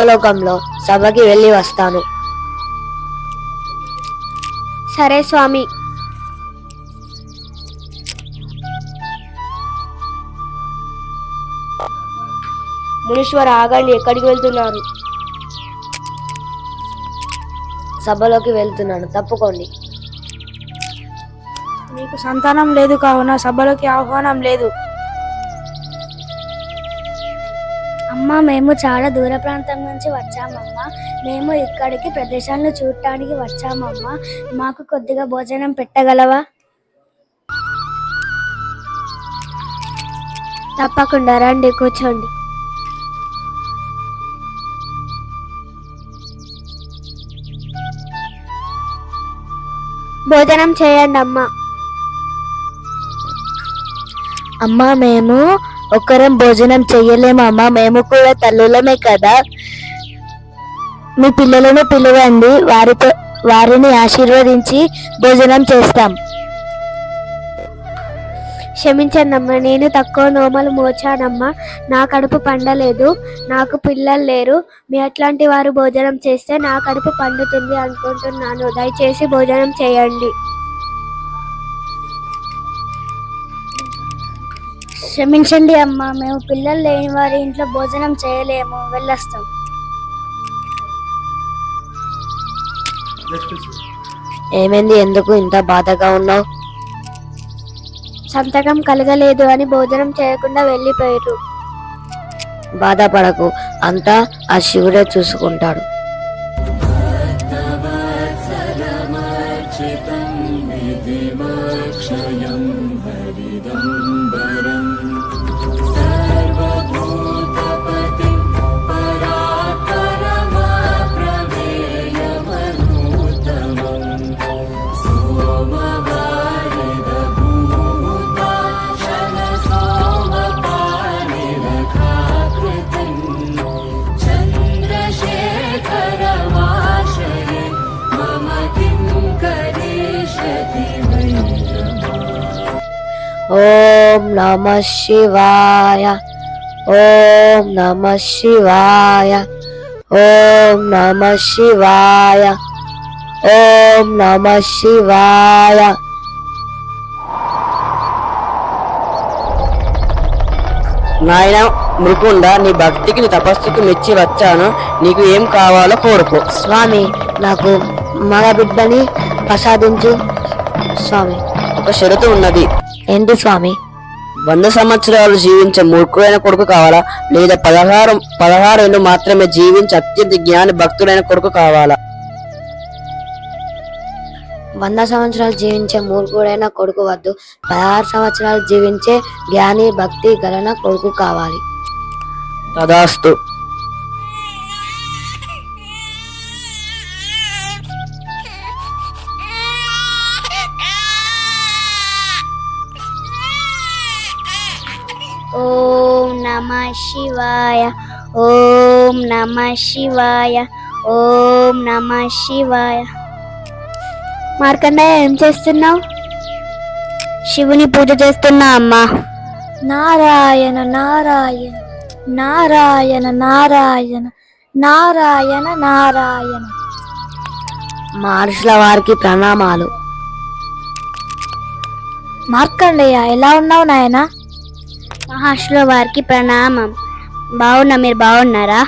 సత్యలోకంలో సభకి వెళ్ళి వస్తాను. సరే స్వామి. మునీశ్వర, ఆగండి, ఎక్కడికి వెళ్తున్నారు? సభలోకి వెళ్తున్నాను, తప్పుకోండి. నీకు సంతానం లేదు కావున సభలోకి ఆహ్వానం లేదు. అమ్మ, మేము చాలా దూర ప్రాంతం నుంచి వచ్చామమ్మా. మేము ఇక్కడికి ప్రదేశాలను చూడటానికి వచ్చామమ్మా. మాకు కొద్దిగా భోజనం పెట్టగలవా? తప్పకుండా, రండి, కూర్చోండి. భోజనం చేయండి అమ్మా. అమ్మా, మేము ఒక్కరం భోజనం చెయ్యలేమమ్మా, మేము కూడా తల్లులమే కదా. మీ పిల్లలను పిలవండి, వారిని ఆశీర్వదించి భోజనం చేస్తాం. క్షమించండమ్మా, నేను తక్కువ నోమలు మోచానమ్మా. నా కడుపు పండలేదు, నాకు పిల్లలు లేరు. మీ అట్లాంటి వారు భోజనం చేస్తే నా కడుపు పండుతుంది అనుకుంటున్నాను. దయచేసి భోజనం చేయండి. క్షమించండి అమ్మా, మేము పిల్లలు లేని వారి ఇంట్లో భోజనం చేయలేము. వెళ్ళొస్తాం. ఏమైంది, ఎందుకు ఇంత బాధగా ఉన్నావు? సంతకం కలగలేదు అని భోజనం చేయకుండా వెళ్ళిపోయారు. బాధపడకు, అంతా ఆ శివుడే చూసుకుంటాడు. ఓం నమః శివాయ, ఓం నమః శివాయ, ఓం నమః శివాయ, ఓం నమః శివాయ. నాయన మృకుండ, నీ భక్తికి, నీ తపస్సుకి మెచ్చి వచ్చాను. నీకు ఏం కావాలో కోరుకో. స్వామి, నాకు మగ బిడ్డని ప్రసాదించు స్వామి. ఒక షరతు ఉన్నది. ఏంటి స్వామి? 100 సంవత్సరాలు జీవించే మూర్ఖుడైన కొడుకు కావాలా, లేదా 16 ఏళ్ళు మాత్రమే జీవించి అత్యంత జ్ఞాని భక్తుడైన కొడుకు కావాలా? 100 సంవత్సరాలు జీవించే మూర్ఖుడైన కొడుకు వద్దు. 16 సంవత్సరాలు జీవించే జ్ఞాని భక్తి గలన కొడుకు కావాలి. తదాస్తు. ఓం నమః శివాయ, ఓం నమః శివాయ, ఓం నమః శివాయ. మార్కండయ్య, ఏం చేస్తున్నావు? శివుని పూజ చేస్తున్నా అమ్మా. నారాయణ నారాయణ నారాయణ నారాయణ నారాయణ నారాయణ. మహర్షుల వారికి ప్రణామాలు. మార్కండయ్య, ఎలా ఉన్నావు నాయనా? మహర్షుల వారికి ప్రణామం. బాగున్నా, మీరు బాగున్నారా?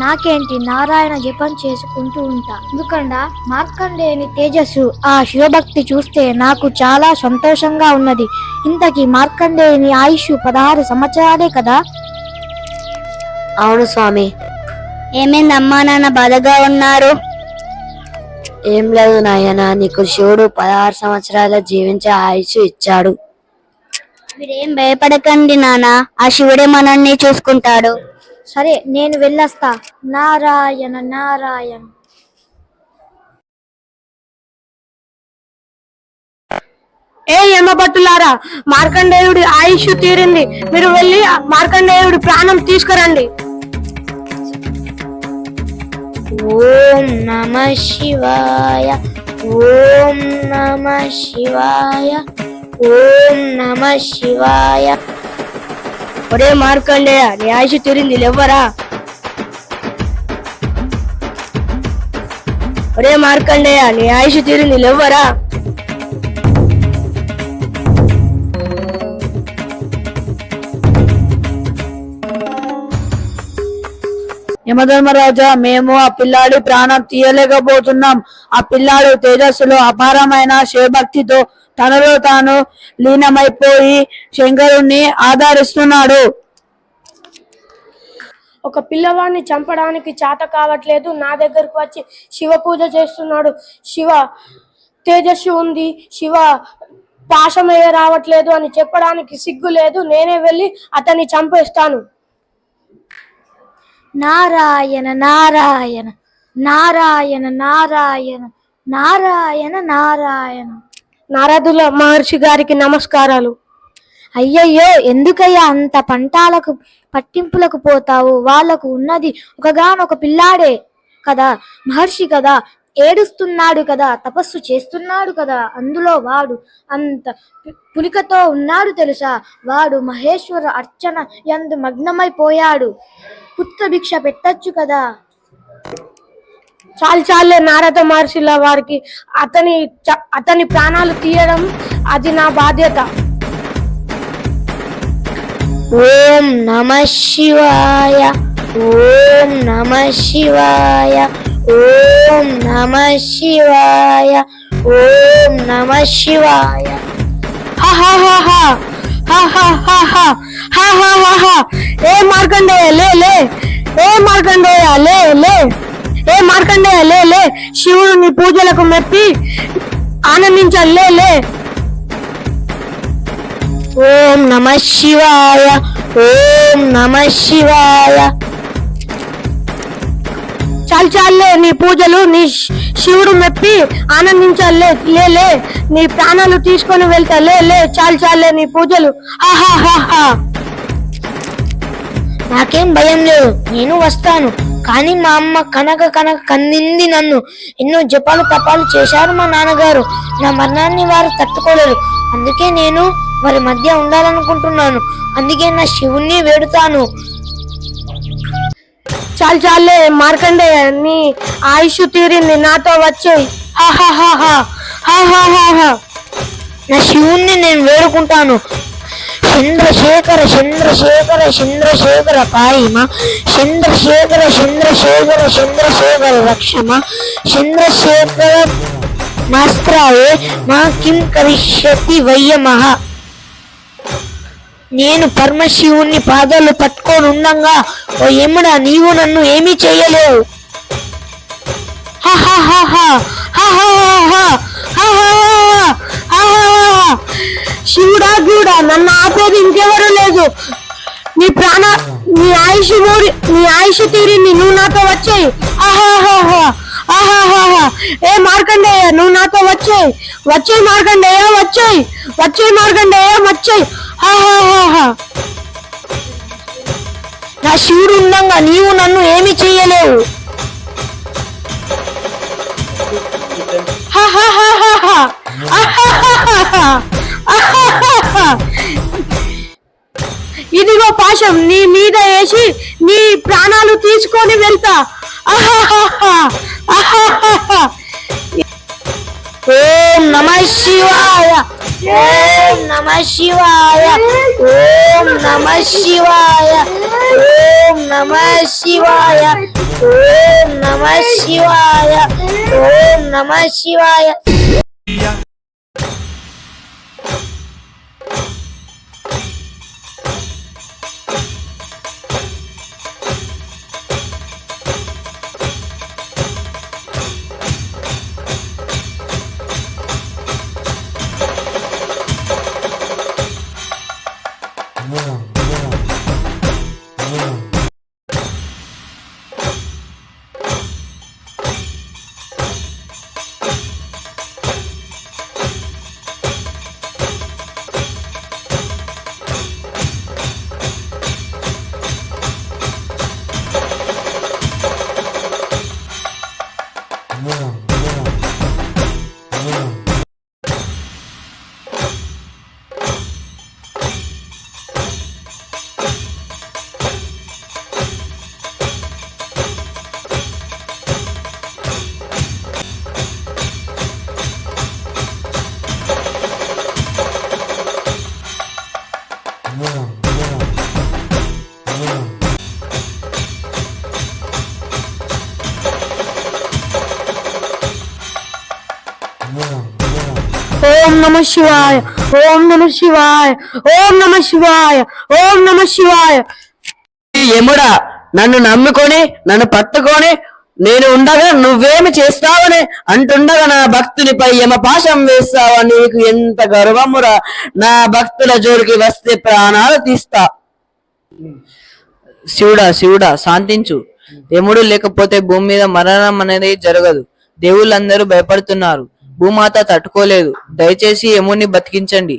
నాకేంటి, నారాయణ జపం చేసుకుంటూ ఉంటా. ఎందుకంటే మార్కండేయుని తేజస్సు, ఆ శివభక్తి చూస్తే నాకు చాలా సంతోషంగా ఉన్నది. ఇంతకీ మార్కండేయుని ఆయుష్ 16 సంవత్సరాలే కదా? అవును స్వామి. ఏమైంది, అమ్మా నాన్న బాధగా ఉన్నారు? ఏం లేదు నాయన, నీకు శివుడు 16 సంవత్సరాల జీవించే ఆయుష్ ఇచ్చాడు. మీరేం భయపడకండి నాన్న, ఆ శివుడే మనల్ని చూసుకుంటాడు. సరే, నేను వెళ్ళొస్తా. నారాయణ నారాయణ. ఏ యమభటులారా, మార్కండేయుడి ఆయుష్ తీరింది. మీరు వెళ్ళి మార్కండేయుడి ప్రాణం తీసుకురండి. ఓం నమః శివాయ, ఓం నమః శివాయ, ఓం నమః శివాయ. ఒరే మార్కండేయ నీ ఆయుష్ తీరింది లేవ్వరా. ఒరే మార్కండేయ నీ ఆయుష్ తీరింది లేవ్వరా. యమధర్మరాజా, మేము ఆ పిల్లాడి ప్రాణం తీయలేకపోతున్నాం. ఆ పిల్లాడు తేజస్సులో అపారమైన శివభక్తితో తనలో తాను లీనమైపోయి శంకరుణ్ణి ఆదరిస్తున్నాడు. ఒక పిల్లవాడిని చంపడానికి చేత కావట్లేదు, నా దగ్గరకు వచ్చి శివ పూజ చేస్తున్నాడు. శివ తేజస్సు ఉంది, శివ పాశమయ్య రావట్లేదు అని చెప్పడానికి సిగ్గు లేదు. నేనే వెళ్ళి అతన్ని చంపేస్తాను. నారాయణ నారాయణ నారాయణ నారాయణ నారాయణ నారాయణ. నారదుల మహర్షి గారికి నమస్కారాలు. అయ్యయ్యో, ఎందుకయ్యా అంత పంటాలకు పట్టింపులకు పోతావు? వాళ్ళకు ఉన్నది ఒకగానొక పిల్లాడే కదా, మహర్షి కదా, ఏడుస్తున్నాడు కదా, తపస్సు చేస్తున్నాడు కదా, అందులో వాడు అంత పులికతో ఉన్నాడు తెలుసా. వాడు మహేశ్వర అర్చన యందు మగ్నమైపోయాడు. పుత్ర భిక్ష పెట్టచ్చు కదా. చాలే నారద మహర్షుల వారికి అతని ప్రాణాలు తీయడం అది నా బాధ్యత. ఓం నమ శివాయ, ఓం నమ శివాయ, ఓం నమ శివాయ, ఓం నమ శివాయ. ఏ మార్కండేయ లే లే, ఏ మార్కండేయ లే లే, ఏ మార్కండేయ లే లే, శివుడు నీ పూజలకు మెప్పి ఆనందించాలి లే లే. ఓం నమ శివాయ, ఓం నమ శివాయ. చాలే నీ పూజలు, నీ శివుడు మెప్పి ఆనందించాలే లే లే, నీ ప్రాణాలు తీసుకొని వెళ్తా లే లే. చాలే నీ పూజలు. ఆహాహా. నాకేం భయం లేదు, నేను వస్తాను. కానీ మా అమ్మ కనక కందింది నన్ను. ఎన్నో జపాలు తపాలు చేశారు మా నాన్నగారు. నా మరణాన్ని వారు తట్టుకోలేరు. అందుకే నేను వారి మధ్య ఉండాలనుకుంటున్నాను. అందుకే నా శివుణ్ణి వేడుతాను. చాలే మార్కండేయ, నీ ఆయుష్ తీరింది, నాతో వచ్చేయి. నా శివుణ్ణి నేను వేడుకుంటాను. చంద్రశేఖర చంద్రశేఖర చంద్రశేఖర పాయిమ, చంద్రశేఖర చంద్రశేఖర చంద్రశేఖర రక్షమ, చంద్రశేఖర మాస్త్రాయే మా కిం కరిష్యతి వయ్యమహ. నేను పరమశివుణ్ణి పాదాలు పట్టుకొని ఉండంగా, ఓ యముడా, నీవు నన్ను ఏమీ చెయ్యలేవు. శివుడా కూడా నన్ను ఆపేది ఇంకెవరు లేదు. నీ ఆయుష్ తీరింది, నువ్వు నాతో వచ్చేయి. ఏ మార్కండేయ, నువ్వు నాతో వచ్చేయి మార్కండేయ, వచ్చేయి మార్కండేయ, వచ్చేయి. నా శివుడు ఉండంగా నీవు నన్ను ఏమి చెయ్యలేవు. ఇదిగో పాశం, నీ మీద వేసి నీ ప్రాణాలు తీసుకొని వెళ్తా. ఓం నమ శివాయ, ఓం నమ శివాయ, ఓం నమ శివాయ, ఓం నమ శివాయ, ఓం నమ శివాయ, ఓం నమ శివాయ. ఓం నమ శివాయ, ఓం నమ శివాయ, ఓం నమ శివాయ, ఓం నమ శివాయ. ఈ యముడా, నన్ను నమ్ముకొని నన్ను పట్టుకొని నేను ఉండగా నువ్వేమి చేస్తావని అంటుండగా నా భక్తునిపై యమపాశం వేస్తావా? నీకు ఎంత గర్వమురా! నా భక్తుల జోలికి వస్తే ప్రాణాలు తీస్తా. శివుడా శాంతించు. యముడు లేకపోతే భూమి మీద మరణం అనేది జరగదు. దేవుళ్ళందరూ భయపడుతున్నారు. భూమాత తట్టుకోలేదు. దయచేసి యముడిని బతికించండి.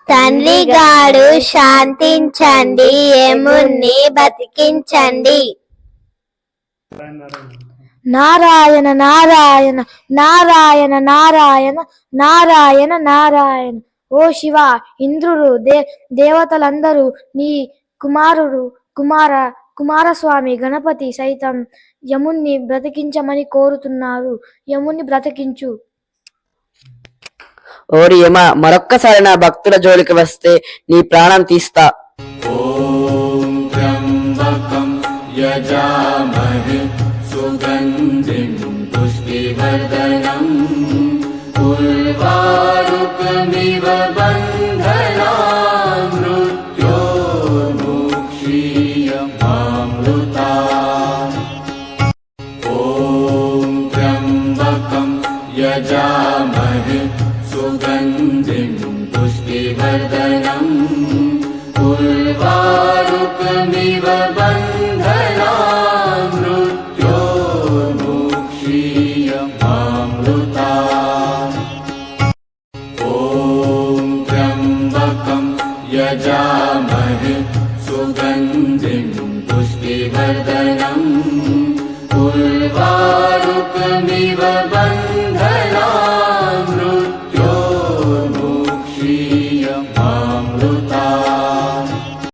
తండ్రి గారు శాంతించండి, యముణ్ణి బతికించండి. నారాయణ నారాయణ నారాయణ నారాయణ నారాయణ నారాయణ. ఓ శివ, ఇంద్రుడు దేవతలందరూ నీ కుమారస్వామి గణపతి సైతం యముణ్ణి బ్రతికించమని కోరుతున్నారు. యముణ్ణి బ్రతికించు. ఓరి యమ, మరొక్కసారి నా భక్తుల జోలికి వస్తే నీ ప్రాణం తీస్తా. यजामहे सुगन्धिं पुष्टिवर्धनम् उर्वारुकमिव बन्धनान् मृत्योर्मुक्षीयमामृता. ॐ त्र्यम्बकं यजामहे सुगन्धिं पुष्टिवर्धनम् उर्वारुकमिव बन्धनान् मृत्योर्मुक्षीयमामृता. ॐ त्र्यम्बकं यजामहे सुगन्धिं पुष्टिवर्धनम् उर्वारुकमिव